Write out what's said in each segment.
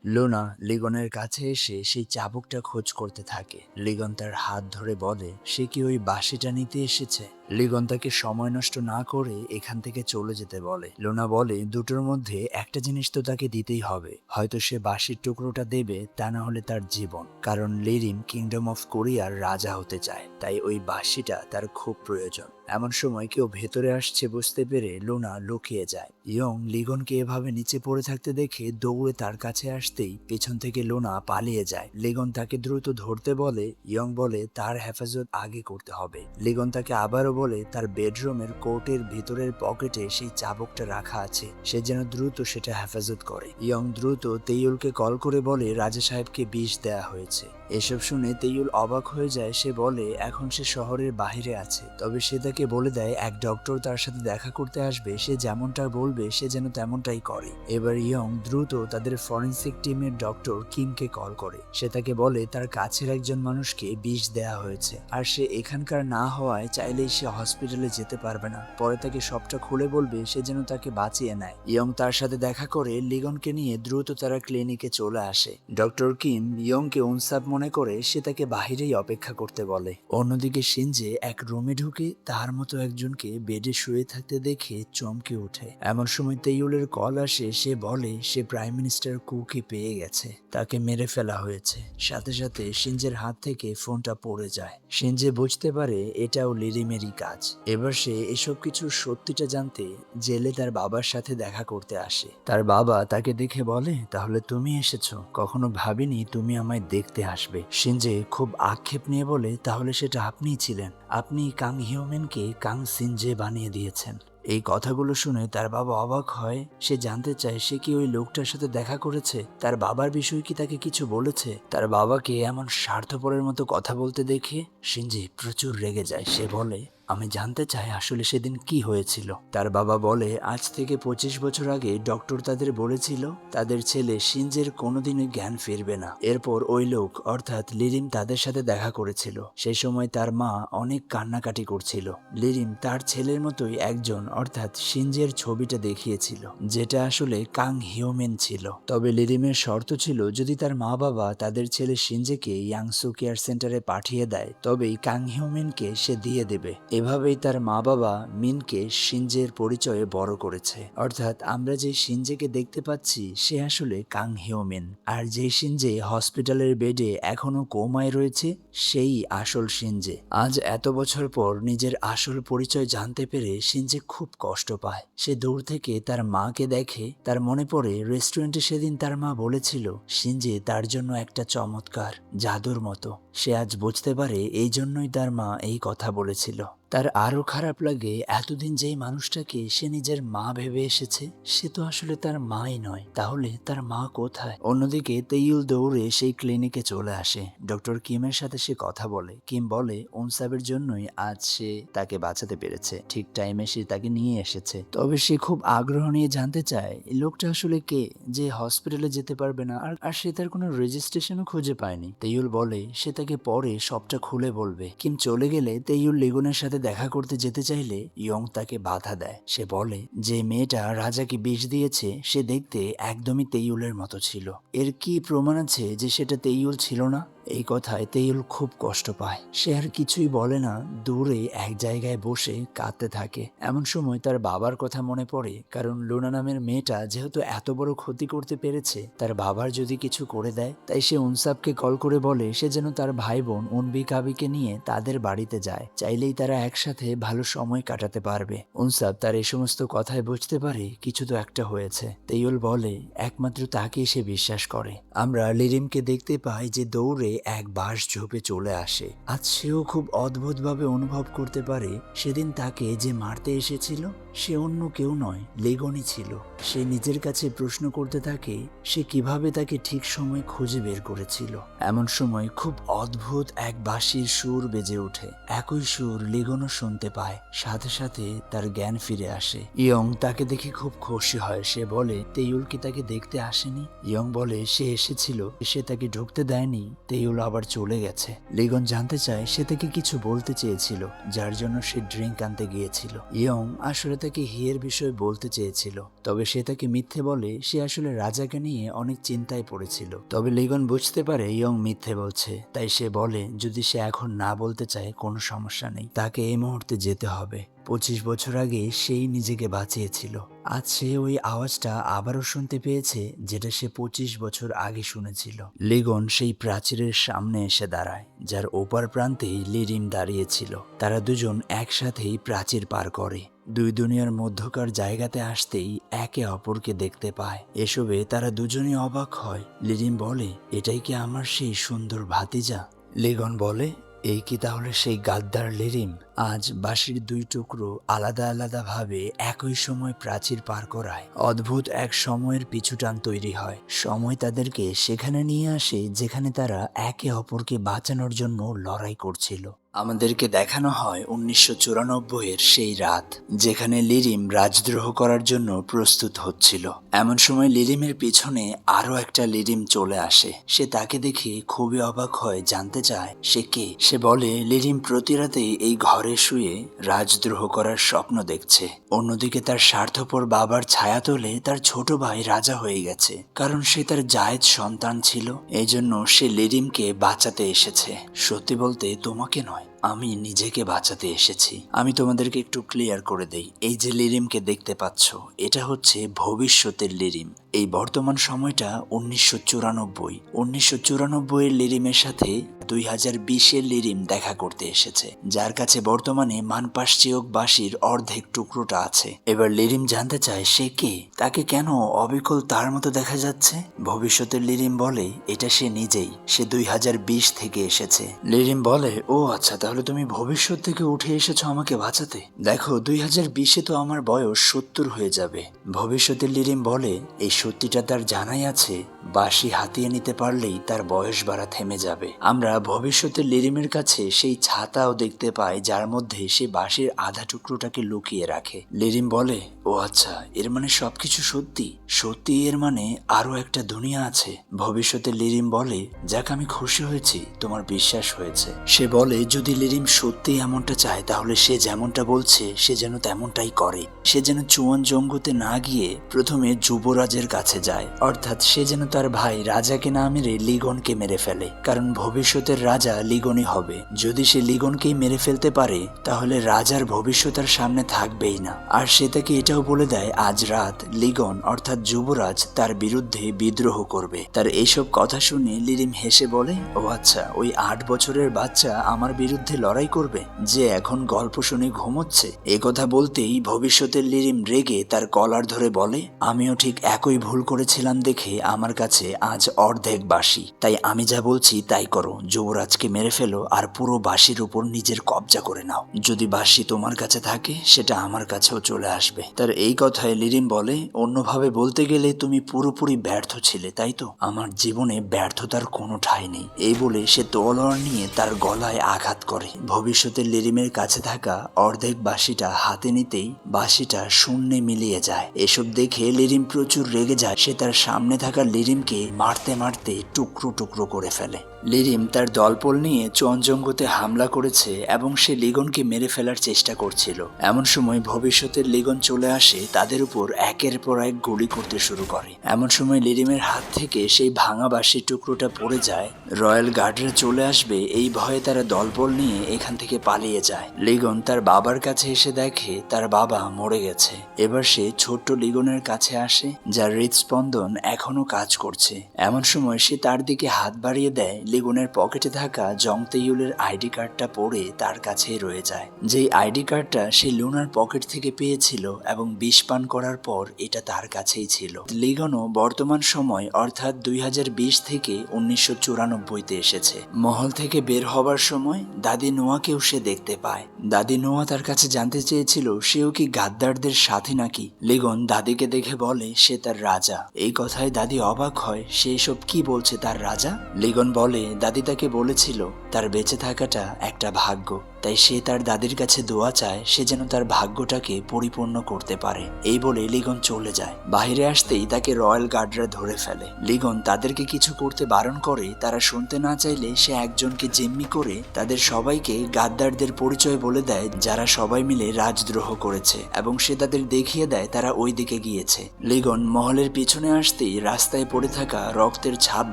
Luna লিগনের কাছে এসে সেই চাবুকটা খোঁজ করতে থাকে। লিগন তার হাত ধরে বলে সে কি ওই বাঁশিটা নিতে এসেছে। লিগন তাকে সময় নষ্ট না করে এখান থেকে চলে যেতে বলে। লুনা বলে দুটোর মধ্যে একটা জিনিস তো তাকে দিতেই হবে, হয়তো সে বাঁশির টুকরোটা দেবে, তা না হলে তার জীবন। কারণ লিরিম কিংডম অফ কোরিয়ার রাজা হতে চায়, তাই ওই বাঁশিটা তার খুব প্রয়োজন। এমন সময় কেউ ভেতরে আসছে বুঝতে পেরে লুনা লুকিয়ে যায়। ইয়ং লিগনকে এভাবে নিচে পড়ে থাকতে দেখে দৌড়ে তার কাছে আসতেই পেছন থেকে লুনা পালিয়ে যায়। লিগন তাকে দ্রুত ধরতে বলে। ইয়ং বলে তার হেফাজত আগে করতে হবে। লিগন তাকে আবারও বলে তার বেডরুমের কোটের ভিতরের পকেটে সেই চাবুকটা রাখা আছে, সে যেন দ্রুত সেটা হেফাজত করে। ইয়ং দ্রুত তেইউলকে কল করে বলে রাজা সাহেবকে বিষ দেয়া হয়েছে। এসব শুনে তেইউল অবাক হয়ে যায়। সে বলে এখন সে শহরের বাইরে আছে, তবে সে তাকে বলে দেয় এক ডক্টর তার সাথে দেখা করতে আসবে, সে যেমনটা বলবে সে যেন তেমনটাই করে। এবার ইয়ং দ্রুত তাদের ফরেন্সিক টিমের ডক্টর কিমকে কল করে। সে তাকে বলে তার কাছের একজন মানুষকে বিষ দেয়া হয়েছে, আর সে এখানকার না হওয়ায় চাইলেই সে হসপিটালে যেতে পারবে না। পরে তাকে সবটা খুলে বলবে, সে যেন তাকে বাঁচিয়ে নেয়। ইয়ং তার সাথে দেখা করে লিগনকে নিয়ে দ্রুত তারা ক্লিনিকে চলে আসে। ডক্টর কিম ইয়ংকে উনসাপ মনে করে সে তাকে বাহিরেই অপেক্ষা করতে বলে। অন্যদিকে শিনজে এক রুমে ঢুকে তার মতো একজনকে বেডে শুয়ে থাকতে দেখে চমকে ওঠে। এমন সময় তেইউলের কল আসে। সে বলে সে প্রাইম মিনিস্টার কুকে পেয়ে গেছে, তাকে মেরে ফেলা হয়েছে। সাথে সাথে শিনজের হাত থেকে ফোনটা পড়ে যায়। শিনজে বুঝতে পারে এটাও লিরিমেরই কাজ। এবার সে এসব কিছুর সত্যিটা জানতে জেলে তার বাবার সাথে দেখা করতে আসে। তার বাবা তাকে দেখে বলে তাহলে তুমি এসেছো, কখনো ভাবিনি তুমি আমায় দেখতে আসবে। শিনজে খুব আক্ষেপ নিয়ে বলে তাহলে সেটা আপনিই ছিলেন, আপনি কাং হিউম্যানকে কাং সিনজে বানিয়ে দিয়েছেন। এই কথাগুলো শুনে তার বাবা অবাক হয়। সে জানতে চায় সে কি ওই লোকটার সাথে দেখা করেছে, তার বাবার বিষয়ে কি তাকে কিছু বলেছে। তার বাবাকে এমন স্বার্থপরের মতো কথা বলতে দেখে শিনজি প্রচুর রেগে যায়। সে বলে আমি জানতে চাই আসলে সেদিন কি হয়েছিল। তার বাবা বলে আজ থেকে 25 বছর আগে ডক্টর তাদের বলেছিল তাদের ছেলে শিনজের কোনোদিনই জ্ঞান ফিরবে না। এরপর ওই লোক অর্থাৎ লিরিম তাদের সাথে দেখা করেছিল। সেই সময় তার মা অনেক কান্নাকাটি করছিল। লিরিম তার ছেলের মতোই একজন অর্থাৎ শিনজের ছবিটা দেখিয়েছিল, যেটা আসলে কাং হিউম্যান ছিল। তবে লিরিমের শর্ত ছিল যদি তার মা বাবা তাদের ছেলে শিনজেকে ইয়াংসু কেয়ার সেন্টারে পাঠিয়ে দেয় তবেই কাং হিউম্যানকে সে দিয়ে দেবে। এভাবেই তার মা বাবা মিনকে শিনজের পরিচয়ে বড় করেছে। অর্থাৎ আমরা যে শিনজেকে দেখতে পাচ্ছি সে আসলে কাং হিউম্যান, আর যে শিনজে হসপিটালের বেডে এখনো কোমায় রয়েছে সেই আসল শিনজে। আজ এত বছর পর নিজের আসল পরিচয় জানতে পেরে শিনজে খুব কষ্ট পায়। সে দূর থেকে তার মাকে দেখে। তার মনে পড়ে রেস্টুরেন্টে সেদিন তার মা বলেছিল শিনজে তার জন্য একটা চমৎকার জাদুর মতো। সে আজ বুঝতে পারে এই জন্যই তার মা এই কথা বলেছিল। তার আরো খারাপ লাগে এতদিন যেই মানুষটাকে সে নিজের মা ভেবে এসেছে সে তো আসলে তার মাই নয়, তাহলে তার মা কোথায়। অন্যদিকে তেইউল দৌড়ে সেই ক্লিনিকে চলে আসে। ডক্টর কিমের সাথে সে কথা বলে। কিম বলে উনসাবের জন্যই আজ সে তাকে বাঁচাতে পেরেছে, ঠিক টাইমে সে তাকে নিয়ে এসেছে। তবে সে খুব আগ্রহ নিয়ে জানতে চায় এই লোকটা আসলে কে, যে হসপিটালে যেতে পারবে না, আর সে তার কোনো রেজিস্ট্রেশনও খুঁজে পায়নি। তেইউল বলে সে তাকে পরে সবটা খুলে বলবে। কিম চলে গেলে তেইউল লিগুনের সাথে দেখা করতে যেতে চাইলে ইয়ং তাকে বাধা দেয়। সে বলে যে মেয়েটা রাজাকে বিষ দিয়েছে সে দেখতে একদমই তেইউলের মতো ছিল, এর কি প্রমাণ আছে যে সেটা তেইউল ছিল না। এই কথায় তেইউল খুব কষ্ট পায়। সে আর কিছুই বলে না, দূরে এক জায়গায় বসে কাঁদতে থাকে। এমন সময় তার বাবার কথা মনে পড়ে, কারণ লুনা নামের মেয়েটা যেহেতু এত বড় ক্ষতি করতে পেরেছে তার বাবার যদি কিছু করে দেয়, তাই সে উনসাবকে কল করে বলে সে যেন তার ভাই বোন উনবি কাবিকে নিয়ে তাদের বাড়িতে যায়, চাইলেই তারা একসাথে ভালো সময় কাটাতে পারবে। উনসাব তার এই সমস্ত কথায় বুঝতে পারে কিছু তো একটা হয়েছে। তেইউল বলে একমাত্র তাকেই সে বিশ্বাস করে। আমরা লিরিমকে দেখতে পাই যে দৌড়ে এক বাঁশ ঝোপে চলে আসে। আজ সেও খুব অদ্ভুতভাবে অনুভব করতে পারে সেদিন তাকে যে মারতে এসেছিল সে অন্য কেউ নয়, লিগনই ছিল। সে নিজের কাছে প্রশ্ন করতে থাকে সে কিভাবে তাকে ঠিক সময় খুঁজে বের করেছিল। এমন সময় খুব অদ্ভুত এক বাঁশির সুর বেজে ওঠে। একই সুর লিগনও শুনতে পায়। সাথে সাথে তার জ্ঞান ফিরে আসে। ইয়ং তাকে দেখে খুব খুশি হয়। সে বলে তেইউল কি তাকে দেখতে আসেনি। ইয়ং বলে সে এসেছিল, সে তাকে ঢুকতে দেয়নি। তেইউল তেইউল আবার চলে গেছে। লিগন জানতে চায় সে তাকে কিছু বলতে চেয়েছিল, যার জন্য সে ড্রিঙ্ক আনতে গিয়েছিল। ইয়ং আসলে তাকে হিয়ের বিষয়ে বলতে চেয়েছিল, তবে সে তাকে মিথ্যে বলে সে আসলে রাজাকে নিয়ে অনেক চিন্তায় পড়েছিল। তবে লিগন বুঝতে পারে ইয়ং মিথ্যে বলছে, তাই সে বলে যদি সে এখন না বলতে চায় কোনো সমস্যা নেই, তাকে এই মুহূর্তে যেতে হবে। 25 বছর আগে সেই নিজেকে বাঁচিয়েছিল। আজ সে ওই আওয়াজটা আবারও শুনতে পেয়েছে, যেটা সে 25 বছর আগে শুনেছিল। লিগন সেই প্রাচীরের সামনে এসে দাঁড়ায়, যার ওপার প্রান্তেই লিরিম দাঁড়িয়েছিল। তারা দুজন একসাথেই প্রাচীর পার করে। দুই দুনিয়ার মধ্যকার জায়গাতে আসতেই একে অপরকে দেখতে পায়। এসবে তারা দুজনই অবাক হয়। লিরিম বলে, এটাই কি আমার সেই সুন্দর ভাতিজা? লিগন বলে, এই কি তাহলে সেই গাদ্দার লিরিম? আজ বাঁশির দুই টুকরো আলাদা আলাদা ভাবে একই সময় প্রাচীর পার করায়। অদ্ভুত এক সময়ের পিছুটান তৈরি হয়। সময় তাদেরকে সেখানে নিয়ে আসে যেখানে তারা একে অপরকে বাঁচানোর জন্য লড়াই করছিল। আমাদেরকে দেখানো হয় 1994-এর সেই রাত, যেখানে লিরিম রাজদ্রোহ করার জন্য প্রস্তুত হচ্ছিল। এমন সময় লিরিমের পিছনে আরো একটা লিরিম চলে আসে। সে তাকে দেখে খুবই অবাক হয়, জানতে চায় সে কে। সে বলে লিরিম প্রতি রাতে এই ঘরে শুয়ে রাজদ্রোহ করার স্বপ্ন দেখছে। অন্যদিকে তার স্বার্থপর বাবার ছায়াতলে তার ছোট ভাই রাজা হয়ে গেছে, কারণ সে তার জায়েজ সন্তান ছিল। এই জন্য সে লিরিমকে বাঁচাতে এসেছে। সত্যি বলতে তোমাকে নয়, আমি নিজেকে বাঁচাতে এসেছি। আমি তোমাদেরকে একটু ক্লিয়ার করে দেই, এই যে লিরিমকে দেখতে পাচ্ছ, এটা হচ্ছে ভবিষ্যতের লিরিম। এই বর্তমান সময়টা 1994। 1994-এর লিরিমের সাথে 2020-এর লিরিম দেখা করতে এসেছে, যার কাছে বর্তমানে মানপাশ চিওক বাঁশির অর্ধেক টুকরোটা আছে। এবার লিরিম জানতে চায় সে কে, তাকে কেন অবিকল তার মতো দেখা যাচ্ছে। ভবিষ্যতের লিরিম বলে এটা সে নিজেই, সে 2020 থেকে এসেছে। লিরিম বলে, ও আচ্ছা, তাহলে তুমি ভবিষ্যৎ থেকে উঠে এসেছো আমাকে বাঁচাতে। দেখো 2020-এ তো আমার বয়স 70 হয়ে যাবে। ভবিষ্যতের লিরিম বলে এই সত্যিটা তার জানাই আছে, বাঁশি হাতিয়ে নিতে পারলেই তার বয়স বাড়া থেমে যাবে। আমরা ভবিষ্যতের লিরিমের কাছে সেই ছাতাও দেখতে পাই, যার মধ্যে সে বাঁশির আধা টুকরোটাকে লুকিয়ে রাখে। লিরিম বলে, ও আচ্ছা, এর মানে সবকিছু সত্যি। সত্যি এর মানে আরো একটা দুনিয়া আছে। ভবিষ্যতের লিরিম বলে, যাক, আমি খুশি হয়েছি তোমার বিশ্বাস হয়েছে। সে বলে যদি লিরিম সত্যি এমনটা চায়, তাহলে সে যেমনটা বলছে সে যেন তেমনটাই করে। সে যেন চুয়ান জঙ্গুতে না গিয়ে প্রথমে যুবরাজের কাছে যায়, অর্থাৎ সে যেন তার ভাই রাজাকে না মেরে লিগনকে মেরে ফেলে, কারণ ভবিষ্যতের রাজা লিগনই হবে। যদি সে লিগনকেই মেরে ফেলতে পারে, তাহলে রাজার ভবিষ্যৎ তার সামনে থাকবেই না। আর সে তাকে এটাও বলে দেয় আজ রাত লিগন অর্থাৎ যুবরাজ তার বিরুদ্ধে বিদ্রোহ করবে। তার এইসব কথা শুনে লিরিম হেসে বলে, ও আচ্ছা, ওই 8 বছরের বাচ্চা আমার বিরুদ্ধে লড়াই করবে, যে এখন গল্প শুনে ঘুমোচ্ছে। এ কথা বলতেই ভবিষ্যতের লিরিম রেগে তার কলার ধরে বলে, আমিও ঠিক একই ভুল করেছিলাম দেখে আমার কাছে আজ অর্ধেক বাঁশি, তাই আমি যা বলছি তাই করো। যুবরাজকে মেরে ফেলো আর পুরো বাঁশির উপর নিজের কবজা করে নাও। যদি বাঁশি তোমার কাছে থাকে, সেটা আমার কাছেও চলে আসবে। তার এই কথায় লিরিম বলে, অন্যভাবে বলতে গেলে তুমি পুরোপুরি ব্যর্থ ছিলে, তাই তো? আমার জীবনে ব্যর্থতার কোনো ঠাঁই নেই। এই বলে সে তলোয়ার নিয়ে তার গলায় আঘাত করে। ভবিষ্যতের লিরিমের কাছে থাকা অর্ধেক বাঁশিটা হাতে নিতেই বাঁশিটা শূন্যে মিলিয়ে যায়। এসব দেখে লিরিম প্রচুর রেগে যায়। সে তার সামনে থাকা লিরিমকে মারতে মারতে টুকরো টুকরো করে ফেলে। লিরিম তার দলপল নিয়ে চুয়ানজঙ্গুতে হামলা করেছে এবং সে লিগনকে মেরে ফেলার চেষ্টা করছিল। এমন সময় ভবিষ্যতের লিগন চলে আসে, তাদের উপর একের পর এক গুলি করতে শুরু করে। এমন সময় লিরিমের হাত থেকে সেই ভাঙা বাঁশির টুকরোটা পড়ে যায়। রয়্যাল গার্ডরা চলে আসবে, এই ভয়ে তারা দলপল নিয়ে এখান থেকে পালিয়ে যায়। লিগন তার বাবার কাছে এসে দেখে তার বাবা মরে গেছে। এবার সে ছোট্ট লিগনের কাছে আসে, যার হৃদস্পন্দন এখনো কাজ করছে। এমন সময় সে তার দিকে হাত বাড়িয়ে দেয়। লিগনের পকেটে থাকা জং তেইউলের আইডি কার্ডটা পড়ে তার কাছেই রয়ে যায়। যেই আইডি কার্ডটা সে লুনার পকেট থেকে পেয়েছিল এবং বিষ পান করার পর এটা তার কাছেই ছিল। লিগনও বর্তমান সময় অর্থাৎ 2020 থেকে 1994-তে এসেছে। মহল থেকে বের হবার সময় দাদি নোয়াকেও সে দেখতে পায়। দাদি নোয়া তার কাছে জানতে চেয়েছিল সেও কি গাদ্দারদের সাথী নাকি। লিগন দাদিকে দেখে বলে সে তার রাজা। এই কথায় দাদি অবাক হয়, সে এসব কি বলছে তার রাজা। লিগন বলে দাদি তাকে বলেছিল তার বেঁচে থাকাটা একটা ভাগ্য, তাই সে তার দাদির কাছে দোয়া চায় সে যেন তার ভাগ্যটাকে পরিপূর্ণ করতে পারে। এই বলে লিগন চলে যায়। বাইরে আসতেই তাকে রয়্যাল গার্ডরা ধরে ফেলে। লিগন তাদেরকে কিছু করতে বারণ করে, তারা শুনতে না চাইলে সে একজনকে জিম্মি করে তাদের সবাইকে গাদ্দারদের পরিচয় বলে দেয়, যারা সবাই মিলে রাজদ্রোহ করেছে, এবং সে তাদের দেখিয়ে দেয় তারা ওই দিকে গিয়েছে। লিগন মহলের পিছনে আসতেই রাস্তায় পড়ে থাকা রক্তের ছাপ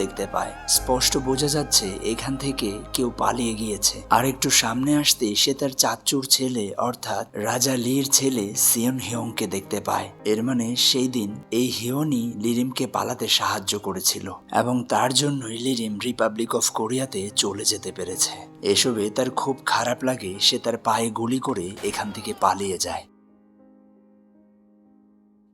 দেখতে পায়। স্পষ্ট বোঝা যাচ্ছে এখান থেকে কেউ পালিয়ে গিয়েছে। আর একটু সামনে আসতেই সে তার চাচ্চুর ছেলে অর্থাৎ রাজা লির ছেলে সিয়ন হিয়ংকে দেখতে পায়। এর মানে সেই দিন এই হিয়নই লিরিমকে পালাতে সাহায্য করেছিল, এবং তার জন্যই লিরিম রিপাবলিক অফ কোরিয়াতে চলে যেতে পেরেছে। এসবে তার খুব খারাপ লাগে। সে তার পায়ে গুলি করে এখান থেকে পালিয়ে যায়।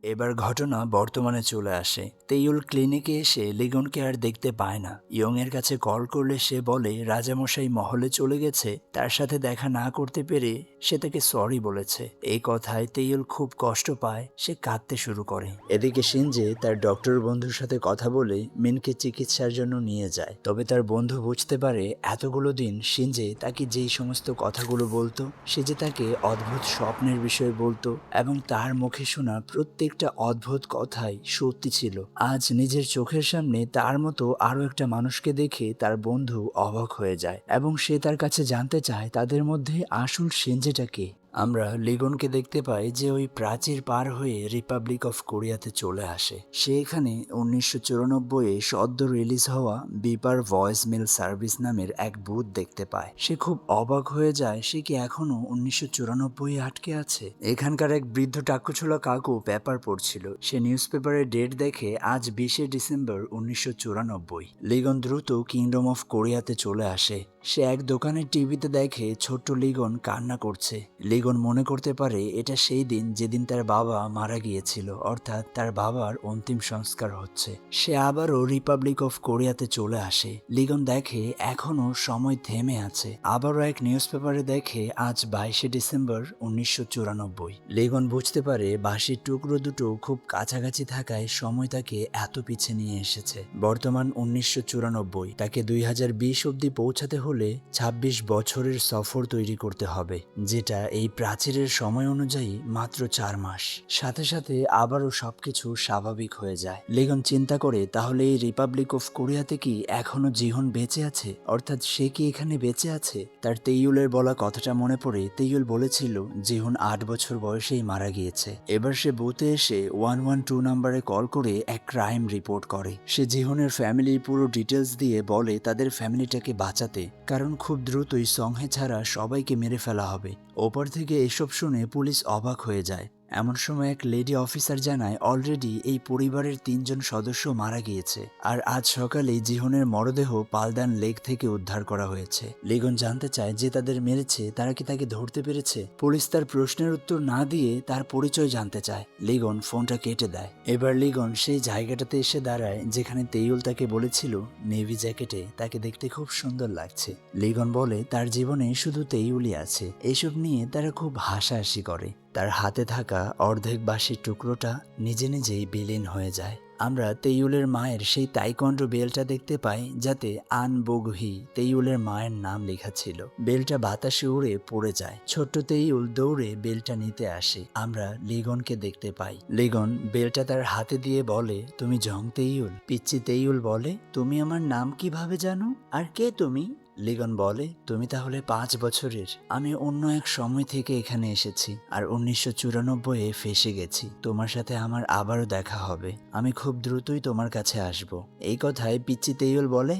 এবার ঘটনা বর্তমানে চলে আসে। তেইউল ক্লিনিকে এসে লিগনকে আর দেখতে পায় না। ইয়ং এর কাছে কল করলে সে বলে রাজামশাই মহলে চলে গেছে, তার সাথে দেখা না করতে পেরে সে তাকে সরি বলেছে। এই কথায় তেইউল খুব কষ্ট পায়, সে কাঁদতে শুরু করে। এদিকে শিনজে তার ডক্টর বন্ধুর সাথে কথা বলে মিনকে চিকিৎসার জন্য নিয়ে যায়। তবে তার বন্ধু বুঝতে পারে এতগুলো দিন শিনজে তাকে যেই সমস্ত কথাগুলো বলতো, সে যে তাকে অদ্ভুত স্বপ্নের বিষয়ে বলতো, এবং তার মুখে শোনা প্রত্যেকটা অদ্ভুত কথাই সত্যি ছিল। আজ নিজের চোখের সামনে তার মতো আরো একটা মানুষকে দেখে তার বন্ধু অবাক হয়ে যায়, এবং সে তার কাছে জানতে চায় তাদের মধ্যে আসল শিনজেটা কে। আমরা লিগনকে দেখতে পাই যে ওই প্রাচীর পার হয়ে রিপাবলিক অফ কোরিয়াতে চলে আসে। সে এখানে 1994-এ সদ্য রিলিজ হওয়া বিপার ভয়েস মেল সার্ভিস নামের এক বুথ দেখতে পায়। সে খুব অবাক হয়ে যায়, সে কি এখনো 1994-এ আটকে আছে। এখানকার এক বৃদ্ধ টাকুছোলা কাকু পেপার পড়ছিল। সে নিউজ পেপারের ডেট দেখে আজ 20শে ডিসেম্বর 1994। লিগন দ্রুত কিংডম অফ কোরিয়াতে চলে আসে। সে এক দোকানের টিভিতে দেখে ছোট্ট লিগন কান্না করছে। লিগন মনে করতে পারে এটা সেই দিন যেদিন তার বাবা মারা গিয়েছিল, অর্থাৎ তার বাবার অন্তিম সংস্কার হচ্ছে। সে আবারও রিপাবলিক অফ কোরিয়াতে চলে আসে। লিগন দেখে এখনো সময় থেমে আছে। আবারও এক নিউজ পেপারে দেখে আজ 22শে ডিসেম্বর 1994। লিগন বুঝতে পারে বাঁশির টুকরো দুটো খুব কাছাকাছি থাকায় সময় তাকে এত পিছে নিয়ে এসেছে। বর্তমান 1994, তাকে 2020 অব্দি পৌঁছাতে হলে 26 বছরের সফর তৈরি করতে হবে, যেটা এই প্রাচীরের সময় অনুযায়ী মাত্র 4 মাস। সাথে সাথে আবারও সবকিছু স্বাভাবিক হয়ে যায়। লিগন চিন্তা করে তাহলে এই রিপাবলিক অফ কোরিয়াতে কি এখনো জিহন বেঁচে আছে, অর্থাৎ সে কি এখানে বেঁচে আছে। তার তেইউলের বলা কথাটা মনে পড়ে। তেইউল বলেছিল জিহন 8 বছর বয়সেই মারা গিয়েছে। এবার সে বুথে এসে 112 নাম্বারে কল করে এক ক্রাইম রিপোর্ট করে। সে জিহনের ফ্যামিলির পুরো ডিটেলস দিয়ে বলে তাদের ফ্যামিলিটাকে বাঁচাতে, কারণ খুব দ্রুতই সংহে ছাড়া সবাইকে মেরে ফেলা হবে। ওপর থেকে এসব শুনে পুলিশ অবাক হয়ে যায়। এমন সময় এক লেডি অফিসার জানায় অলরেডি এই পরিবারের 3 জন সদস্য মারা গিয়েছে, আর আজ সকালে জিহনের মরদেহ পালদান লেক থেকে উদ্ধার করা হয়েছে। লিগন জানতে চায় যে তাদের মেরেছে তারা কি তাকে ধরতে পেরেছে। পুলিশ তার প্রশ্নের উত্তর না দিয়ে তার পরিচয় জানতে চায়। লিগন ফোনটা কেটে দেয়। এবার লিগন সেই জায়গাটাতে এসে দাঁড়ায় যেখানে তেইউল তাকে বলেছিল নেভি জ্যাকেটে তাকে দেখতে খুব সুন্দর লাগছে। লিগন বলে তার জীবনে শুধু তেইউলই আছে। এসব নিয়ে তারা খুব হাসাহাসি করে। তার হাতে থাকা অর্ধেক বাঁশির টুকরোটা নিজে নিজেই বিলীন হয়ে যায়। আমরা তেইউলের মায়ের সেই তাইকোয়ান্ডো বেলটা দেখতে পাই, যাতে আন বগহি তেইউলের মায়ের নাম লেখা ছিল। বেলটা বাতাসে উড়ে পড়ে যায়। ছোট্ট তেইউল দৌড়ে বেলটা নিতে আসে। আমরা লিগনকে দেখতে পাই। লিগন বেলটা তার হাতে দিয়ে বলে, তুমি জং তেইউল। পিচ্চি তেইউল বলে, তুমি আমার নাম কিভাবে জানো, আর কে তুমি? লিগন বলে, তুমি তাহলে 5 বছরের। আমি অন্য এক সময় থেকে এখানে এসেছি, আর 1994-এ ফেসে গেছি। তোমার সাথে আমার আবারও দেখা হবে। আমি খুব দ্রুতই তোমার কাছে আসব। এই কথায় পিচ্চি তেইউল বলে,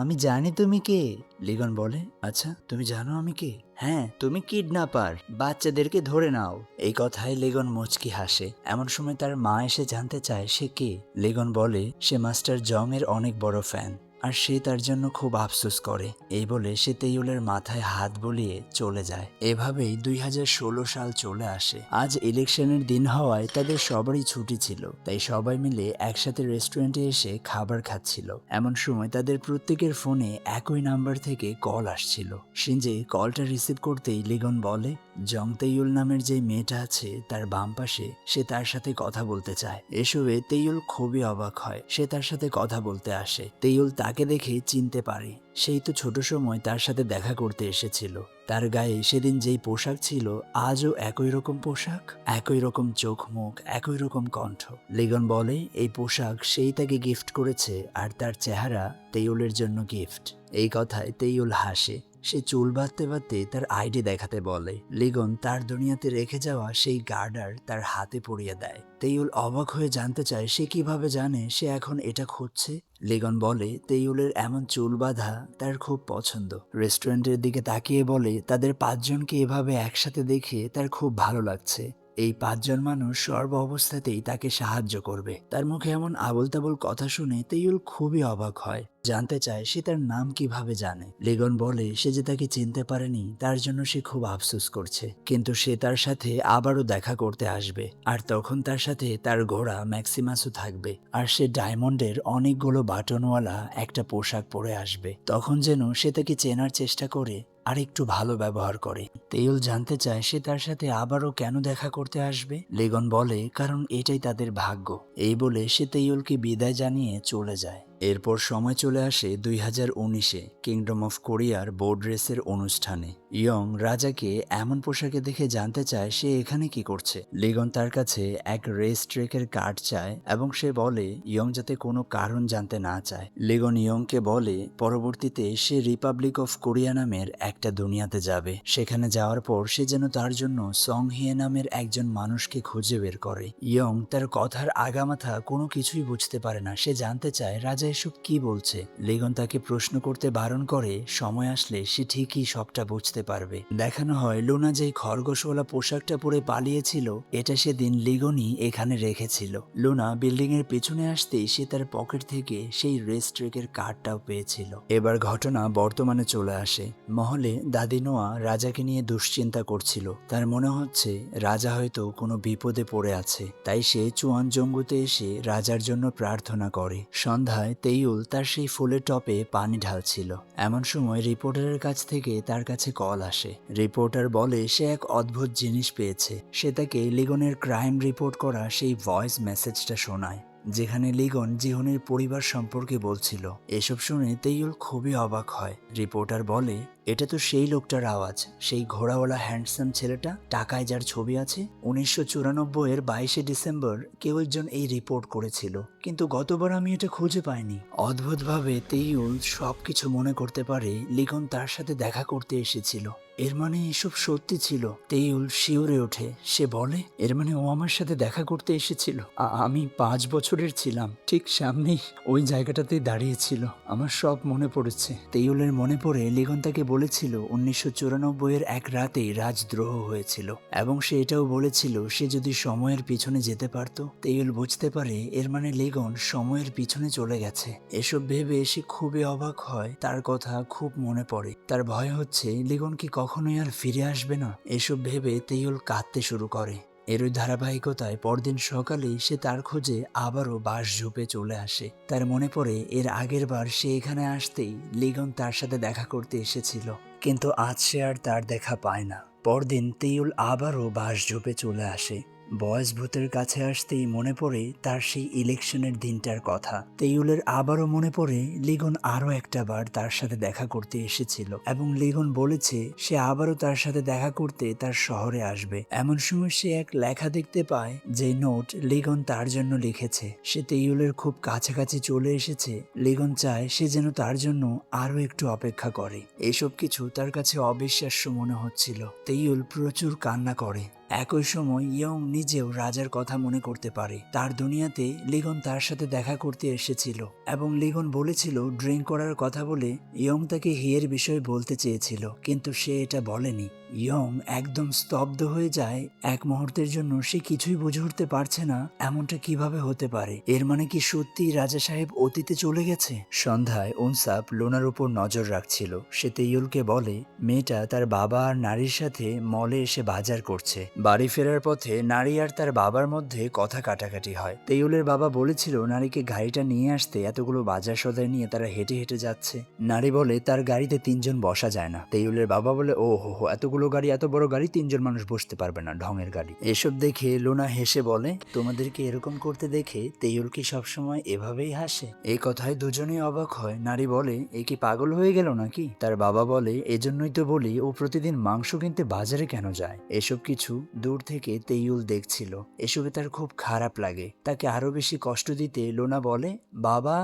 আমি জানি তুমি কে। লিগন বলে, আচ্ছা তুমি জানো আমি কে? হ্যাঁ, তুমি কিডন্যাপার, বাচ্চাদেরকে ধরে নাও। এই কথায় লিগন মুচকি হাসে। এমন সময় তার মা এসে জানতে চায় সে কে। লিগন বলে সে মাস্টার জং এর অনেক বড় ফ্যান, আর সে তার জন্য খুব আফসোস করে। এই বলে সে তেইউলের মাথায় হাত বুলিয়ে চলে যায়। এভাবেই 2016 সাল চলে আসে। আজ ইলেকশনের দিন হওয়ায় তাদের সবারই ছুটি ছিল, তাই সবাই মিলে একসাথে রেস্টুরেন্টে এসে খাবার খাচ্ছিল। এমন সময় তাদের প্রত্যেকের ফোনে একই নাম্বার থেকে কল আসছিল। শিনজে কলটা রিসিভ করতেই লিগন বলে, জং তেইউল নামের যে মেয়েটা আছে তার বাম পাশে, সে তার সাথে কথা বলতে চায়। এসবে তেইউল খুবই অবাক হয়। সে তার সাথে কথা বলতে আসে। তেইউল তাকে দেখে চিনতে পারে, সেই তো ছোট সময় তার সাথে দেখা করতে এসেছিল। তার গায়ে সেদিন যেই পোশাক ছিল আজও একই রকম পোশাক, একই রকম চোখ মুখ, একই রকম কণ্ঠ। লিগন বলে এই পোশাক সেই তাকে গিফট করেছে আর তার চেহারা তেইউলের জন্য গিফট। এই কথায় তেইউল হাসে। সে চুল বাঁধতে বাঁধতে তার আইডি দেখাতে বলে। লিগন তার দুনিয়াতে রেখে যাওয়া সেই গার্ডার তার হাতে পরিয়ে দেয়। তেইউল অবাক হয়ে জানতে চায় সে কিভাবে জানে সে এখন এটা খুঁজছে। লিগন বলে তেইউলের এমন চুল বাঁধা তার খুব পছন্দ। রেস্টুরেন্টের দিকে তাকিয়ে বলে তাদের 5 জনকে এভাবে একসাথে দেখে তার খুব ভালো লাগছে। এই 5 জন মানুষ সর্ব অবস্থাতেই তাকে সাহায্য করবে। তার মুখে এমন আবোল তাবোল কথা শুনে তেইউল খুবই অবাক হয়। জানতে চায় সে তার নাম কিভাবে জানে। লিগন বলে সে যে তাকে চিনতে পারেনি তার জন্য সে খুব আফসোস করছে, কিন্তু সে তার সাথে আবারও দেখা করতে আসবে। আর তখন তার সাথে তার ঘোড়া ম্যাক্সিমাসও থাকবে। আর সে ডায়মন্ডের অনেকগুলো বাটনওয়ালা একটা পোশাক পরে আসবে। তখন যেন সে তাকে চেনার চেষ্টা করে আর একটু ভালো ব্যবহার করে। তেইউল জানতে চায় সে তার সাথে আবারও কেন দেখা করতে আসবে। লিগন বলে কারণ এটাই তাদের ভাগ্য। এই বলে সে তেইউলকে বিদায় জানিয়ে চলে যায়। এরপর সময় চলে আসে 2019-এ কিংডম অফ কোরিয়ার বোর্ড রেসের অনুষ্ঠানে। ইয়ং রাজাকে এমন পোশাকে দেখে জানতে চায় সে এখানে কি করছে। লিগন তার কাছে এক রেস ট্রেকের কার্ড চায় এবং সে বলে ইয়ং যাতে কোনো কারণ জানতে না চায়। লিগন ইয়ংকে বলে পরবর্তীতে সে রিপাবলিক অফ কোরিয়া নামের একটা দুনিয়াতে যাবে। সেখানে যাওয়ার পর সে যেন তার জন্য সং হিয়ে নামের একজন মানুষকে খুঁজে বের করে। ইয়ং তার কথার আগামাথা কোনো কিছুই বুঝতে পারে না। সে জানতে চায় রাজা এসব কি বলছে। লিগন তাকে প্রশ্ন করতে বারণ করে, সময় আসলে সে ঠিকই সবটা বুঝতে পারবে। দেখানো হয় লুনা যেই খরগোশওয়ালা পোশাকটা পরে পালিয়েছিল এটা সেদিন লিগনই এখানে রেখেছিল। লুনা বিল্ডিং এর পেছনে আসতেই সে তার পকেট থেকে সেই রেস ট্রেকের কার্ডটাও পেয়েছিল। এবার ঘটনা বর্তমানে চলে আসে। মহলে দাদি নোয়া রাজাকে নিয়ে দুশ্চিন্তা করছিল। তার মনে হচ্ছে রাজা হয়তো কোনো বিপদে পড়ে আছে, তাই সে চুয়ান জঙ্গুতে এসে রাজার জন্য প্রার্থনা করে। সন্ধ্যায় তেইউল তার সেই ফুলের টপে পানি ঢালছিল। এমন সময় রিপোর্টারের কাছ থেকে তার কাছে কল আসে। রিপোর্টার বলে সে এক অদ্ভুত জিনিস পেয়েছে। সে তাকে লিগনের ক্রাইম রিপোর্ট করা সেই ভয়েস মেসেজটা শোনায়, যেখানে লিগন জিহনের পরিবার সম্পর্কে বলছিল। এসব শুনে তেইউল খুবই অবাক হয়। রিপোর্টার বলে এটা তো সেই লোকটার আওয়াজ, সেই ঘোড়াওয়ালা হ্যান্ডসাম ছেলেটা টাকায় যার ছবি আছে। 1994-এর 22শে ডিসেম্বর কেউ একজন এই রিপোর্ট করেছিল, কিন্তু গতবার আমি এটা খুঁজে পাইনি। অদ্ভুতভাবে তেইউল সবকিছু মনে করতে পারে লিগন তার সাথে দেখা করতে এসেছিল। এর মানে এসব সত্যি ছিল। তেইউল শিউরে ওঠে। সে বলে এর মানে ও আমার সাথে দেখা করতে এসেছিল। আমি 5 বছরের ছিলাম, ঠিক সামনেই ওই জায়গাটাতেই দাঁড়িয়েছিল। আমার সব মনে পড়েছে। তেইউলের মনে পড়ে লিগন তাকে বলেছিল 1994-এর এক রাতেই রাজদ্রোহ হয়েছিল এবং সে এটাও বলেছিল সে যদি সময়ের পিছনে যেতে পারত। তেইউল বুঝতে পারে এর মানে লিগন সময়ের পিছনে চলে গেছে। এসব ভেবে সে খুবই অবাক হয়। তার কথা খুব মনে পড়ে। তার ভয় হচ্ছে লিগন কি কখনোই আর ফিরে আসবে না। এসব ভেবে তেইউল কাঁদতে শুরু করে। এরই ধারাবাহিকতায় পরদিন সকালেই সে তার খোঁজে আবারও বাসঝোপে চলে আসে। তার মনে পড়ে এর আগের বার সে এখানে আসতেই লিগন তার সাথে দেখা করতে এসেছিল, কিন্তু আজ সে আর তার দেখা পায় না। পরদিন তেইউল আবারও বাসঝোপে চলে আসে। বয়স ভূতের কাছে আসতেই মনে পড়ে তার সেই ইলেকশনের দিনটার কথা। তেইউলের আবারও মনে পড়ে লিগন আরো একটা বার তার সাথে দেখা করতে এসেছিল এবং লিগন বলেছে সে আবারও তার সাথে দেখা করতে তার শহরে আসবে। এমন সময় সে এক লেখা দেখতে পায়, যে নোট লিগন তার জন্য লিখেছে। সে তেইউলের খুব কাছাকাছি চলে এসেছে। লিগন চায় সে যেন তার জন্য আরো একটু অপেক্ষা করে। এসব কিছু তার কাছে অবিশ্বাস্য মনে হচ্ছিল। তেইউল প্রচুর কান্না করে। একই সময় ইয়ং নিজেও রাজার কথা মনে করতে পারে। তার দুনিয়াতে লিগন তার সাথে দেখা করতে এসেছিল এবং লিগন বলেছিল ড্রিঙ্ক করার কথা বলে ইয়ং তাকে হিয়ের বিষয়ে বলতে চেয়েছিল, কিন্তু সে এটা বলেনি। ইয়ং একদম স্তব্ধ হয়ে যায়। এক মুহূর্তের জন্য সে কিছুই বুঝে উঠতে পারছে না এমনটা কিভাবে হতে পারে। এর মানে কি সত্যি রাজা সাহেব অতীতে চলে গেছে? সন্ধ্যায় উনসাপ লোনার উপর নজর রাখছিল। সে তেইউলকে বলে মেয়েটা তার বাবা আর নারীর সাথে মলে এসে বাজার করছে। বাড়ি ফেরার পথে নারী আর তার বাবার মধ্যে কথা কাটাকাটি হয়। তেইউলের বাবা বলেছিল নারীকে গাড়িটা নিয়ে আসতে, এতগুলো বাজার সদাই নিয়ে তারা হেঁটে হেঁটে যাচ্ছে। নারী বলে তার গাড়িতে 3 জন বসা যায় না। তেইউলের বাবা বলে ও হো, এতগুলো এতগুলো গাড়ি, এত বড় গাড়ি 3জন মানুষ বসতে পারবে না, ঢঙের গাড়ি। এসব দেখে লোনা হেসে বলে, তোমাদেরকে এরকম করতে দেখে তেইউল কি সবসময় এভাবেই হাসে? এই কথায় দুজনেই অবাক হয়। নারী বলে, এ কি পাগল হয়ে গেল নাকি? তার বাবা বলে, এজন্যই তো বলি ও প্রতিদিন মাংস কিনতে বাজারে কেন যায়। এসব কিছু দূর থেকে তেইউল দেখছিল। এসবে তার খুব খারাপ লাগে। তাকে আরো বেশি কষ্ট দিতে লোনা বলে, বাবা,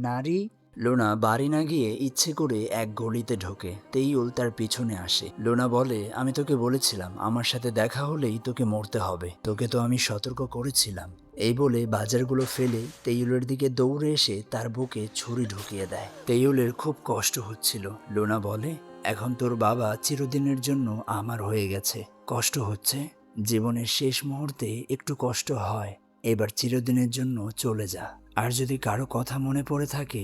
নারী। লোনা বাড়ি না গিয়ে ইচ্ছে করে এক গলিতে ঢোকে। তেইউল তার পিছনে আসে। লোনা বলে, আমি তোকে বলেছিলাম আমার সাথে দেখা হলেই তোকে মরতে হবে, তোকে তো আমি সতর্ক করেছিলাম। এই বলে বাজারগুলো ফেলে তেইউলের দিকে দৌড়ে এসে তার বুকে ছুরি ঢুকিয়ে দেয়। তেইউলের খুব কষ্ট হচ্ছিল। লোনা বলে, এখন তোর বাবা চিরদিনের জন্য আমার হয়ে গেছে। কষ্ট হচ্ছে? জীবনের শেষ মুহূর্তে একটু কষ্ট হয়, এবার চিরদিনের জন্য চলে যা। আর যদি কারো কথা মনে পড়ে থাকে,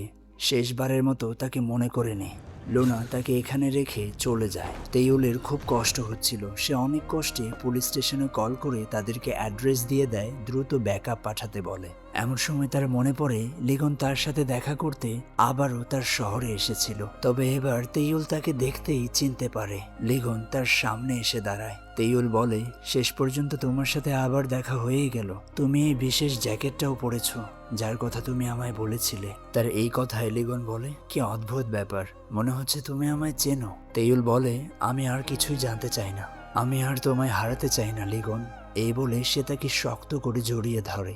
শেষবারের মতো তাকে মনে করে নে। লোনা তাকে এখানে রেখে চলে যায়। তেইউলের খুব কষ্ট হচ্ছিল। সে অনেক কষ্টে পুলিশ স্টেশনে কল করে তাদেরকে অ্যাড্রেস দিয়ে দেয়, দ্রুত ব্যাকআপ পাঠাতে বলে। এমন সময় তার মনে পড়ে লিগন তার সাথে দেখা করতে আবারও তার শহরে এসেছিল। তবে এবার তেইউল তাকে দেখতেই চিনতে পারে। লিগন তার সামনে এসে দাঁড়ায়। তেইউল বলে, শেষ পর্যন্ত তোমার সাথে আবার দেখা হয়েই গেল। তুমি এই বিশেষ জ্যাকেটটাও পরেছো, যার কথা তুমি আমায় বলেছিলে। তার এই কথায় লিগন বলে, কি অদ্ভুত ব্যাপার, মনে হচ্ছে তুমি আমায় চেনো। তেইউল বলে, আমি আর কিছুই জানতে চাই না, আমি আর তোমায় হারাতে চাই না লিগন। এই বলে সে তাকে শক্ত করে জড়িয়ে ধরে।